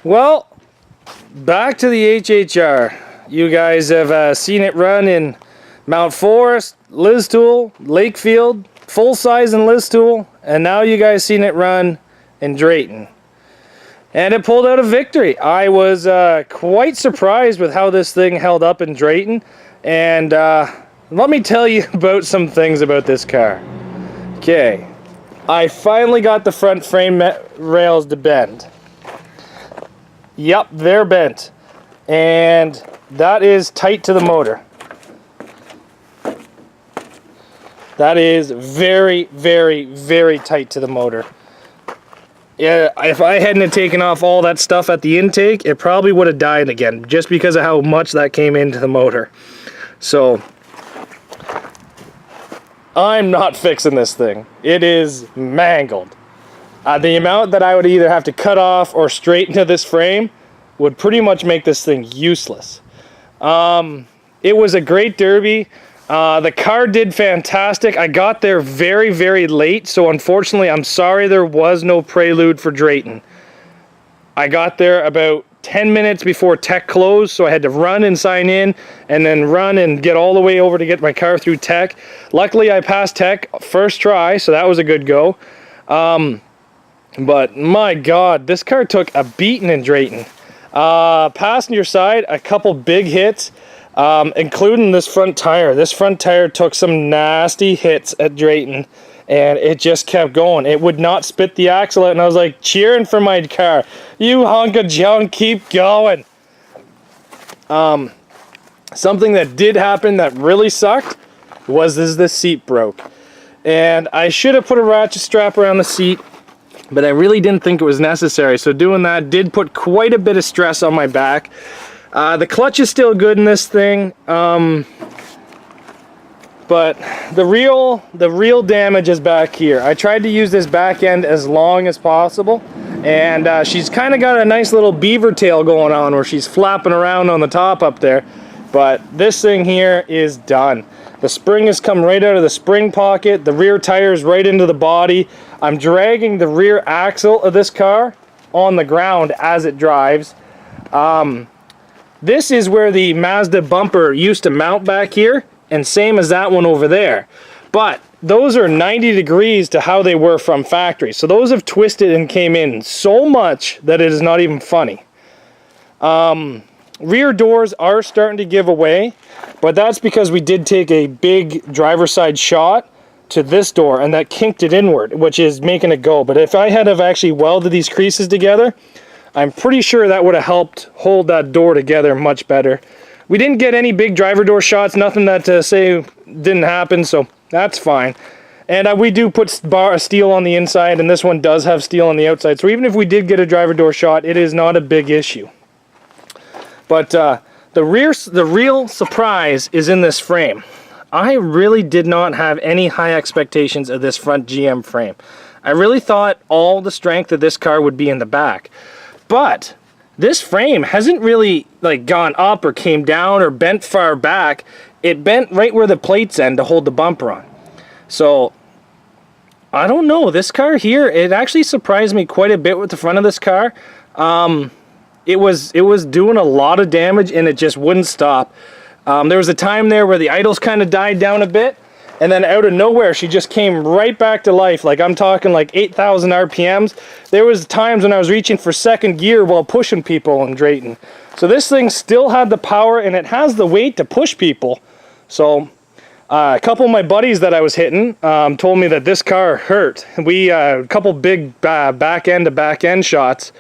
Well, back to the HHR. You guys have seen it run in Mount Forest, Listool, Lakefield, full size in Listool, and now you guys seen it run in Drayton. And it pulled out a victory. I was quite surprised with how this thing held up in Drayton, and let me tell you about some things about this car. Okay, I finally got the front frame rails to bend. Yep, they're bent, and that is tight to the motor. That is very, very, very tight to the motor. Yeah, if I hadn't taken off all that stuff at the intake, it probably would have died again, just because of how much that came into the motor. So, I'm not fixing this thing. It is mangled. The amount that I would either have to cut off or straighten to this frame would pretty much make this thing useless. It was a great derby. The car did fantastic. I got there very, very late, so unfortunately, I'm sorry there was no prelude for Drayton. I got there about 10 minutes before tech closed, so I had to run and sign in, and then run and get all the way over to get my car through tech. Luckily, I passed tech first try, so that was a good go. But my God, this car took a beating in Drayton. Passenger side, a couple big hits. Including this front tire. This front tire took some nasty hits at Drayton, and it just kept going. It would not spit the axle out, and I was like cheering for my car. You hunk of junk, keep going. Something that did happen that really sucked was the seat broke. And I should have put a ratchet strap around the seat, but I really didn't think it was necessary. So doing that did put quite a bit of stress on my back. The clutch is still good in this thing, but the real damage is back here. I tried to use this back end as long as possible, and she's kind of got a nice little beaver tail going on where she's flapping around on the top up there, but this thing here is done. The spring has come right out of the spring pocket, the rear tire is right into the body. I'm dragging the rear axle of this car on the ground as it drives. This is where the Mazda bumper used to mount back here, and same as that one over there. But those are 90 degrees to how they were from factory. So those have twisted and came in so much that it is not even funny. Rear doors are starting to give away, but that's because we did take a big driver's side shot to this door, and that kinked it inward, which is making it go. But if I had have actually welded these creases together, I'm pretty sure that would have helped hold that door together much better. We didn't get any big driver door shots, nothing that to say didn't happen, so that's fine. And we do put steel on the inside, and this one does have steel on the outside. So even if we did get a driver door shot, it is not a big issue. But the real surprise is in this frame. I really did not have any high expectations of this front GM frame. I really thought all the strength of this car would be in the back. But this frame hasn't really like gone up or came down or bent far back. It bent right where the plates end to hold the bumper on. So I don't know, this car here, it actually surprised me quite a bit with the front of this car. It was doing a lot of damage, and it just wouldn't stop. There was a time there where the idles kind of died down a bit, and then out of nowhere she just came right back to life. Like, I'm talking like 8,000 RPMs. There was times when I was reaching for second gear while pushing people in Drayton. So this thing still had the power, and it has the weight to push people. So a couple of my buddies that I was hitting told me that this car hurt. We a couple big back end to back end shots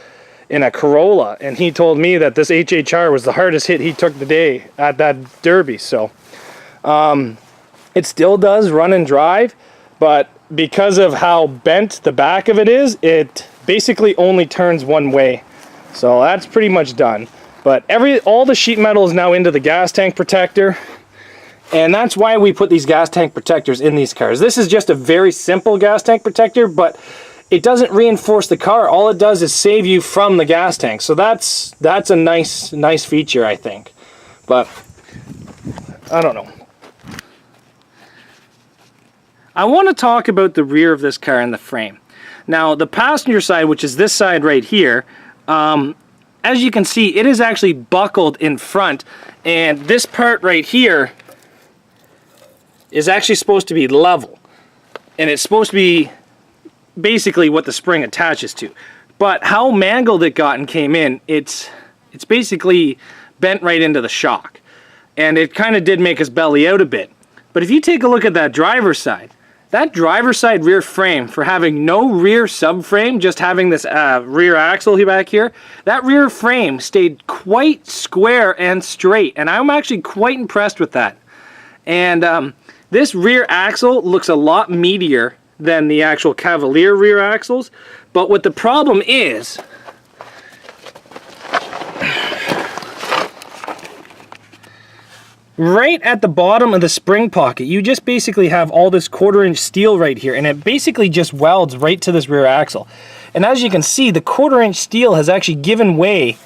in a Corolla, and he told me that this HHR was the hardest hit he took the day at that derby. So it still does run and drive, but because of how bent the back of it is, it basically only turns one way. So that's pretty much done. But all the sheet metal is now into the gas tank protector, and that's why we put these gas tank protectors in these cars. This is just a very simple gas tank protector, but it doesn't reinforce the car. All it does is save you from the gas tank. So that's a nice feature, I think. But I don't know. I want to talk about the rear of this car and the frame. Now, the passenger side, which is this side right here, as you can see, it is actually buckled in front, and this part right here is actually supposed to be level, and it's supposed to be basically what the spring attaches to. But how mangled it got and came in, it's basically bent right into the shock, and it kind of did make us belly out a bit. But if you take a look at that driver's side rear frame, for having no rear subframe, just having this rear axle back here, that rear frame stayed quite square and straight, and I'm actually quite impressed with that. And this rear axle looks a lot meatier than the actual Cavalier rear axles, but what the problem is, right at the bottom of the spring pocket, you just basically have all this 1/4-inch steel right here, and it basically just welds right to this rear axle. And as you can see, the 1/4-inch steel has actually given way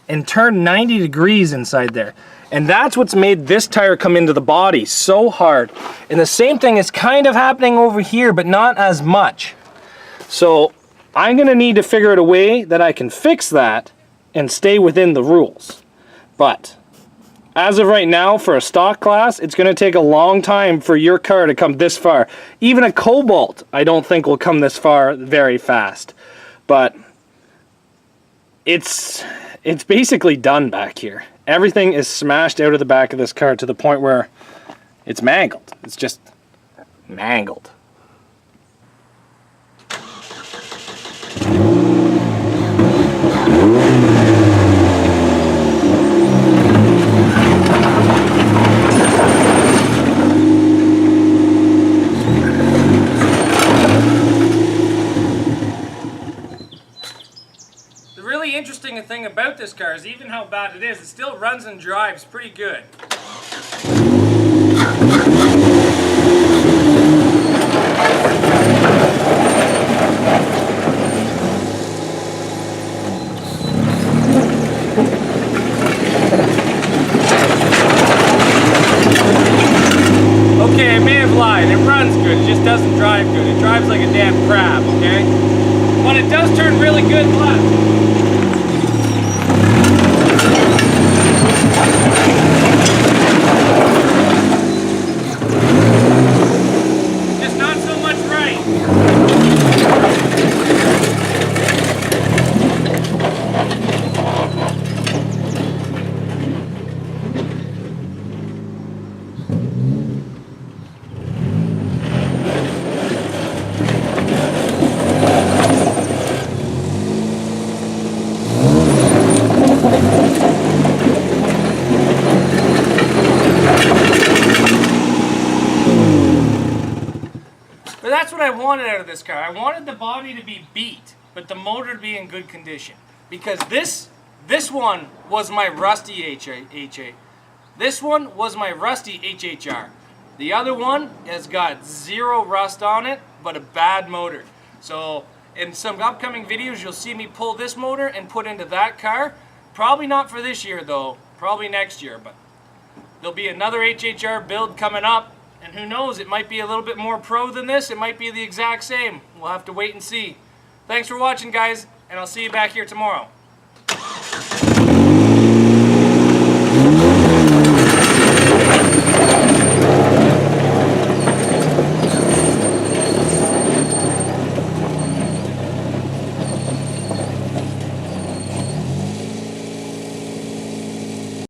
and turned 90 degrees inside there. And that's what's made this tire come into the body so hard. And the same thing is kind of happening over here, but not as much. So I'm gonna need to figure out a way that I can fix that and stay within the rules. But as of right now, for a stock class, it's gonna take a long time for your car to come this far. Even a Cobalt, I don't think will come this far very fast. But it's basically done back here. Everything is smashed out of the back of this car to the point where it's mangled. It's just mangled. The really interesting thing about this car is even how bad it is, it still runs and drives pretty good. Okay, I may have lied. It runs good, it just doesn't drive good. It drives like a damn crab, okay? But it does turn really good left. Just not so much right. But that's what I wanted out of this car. I wanted the body to be beat, but the motor to be in good condition. Because this one was my rusty HA. This one was my rusty HHR. The other one has got zero rust on it, but a bad motor. So in some upcoming videos, you'll see me pull this motor and put into that car. Probably not for this year though, probably next year, but there'll be another HHR build coming up. And who knows, it might be a little bit more pro than this. It might be the exact same. We'll have to wait and see. Thanks for watching, guys, and I'll see you back here tomorrow.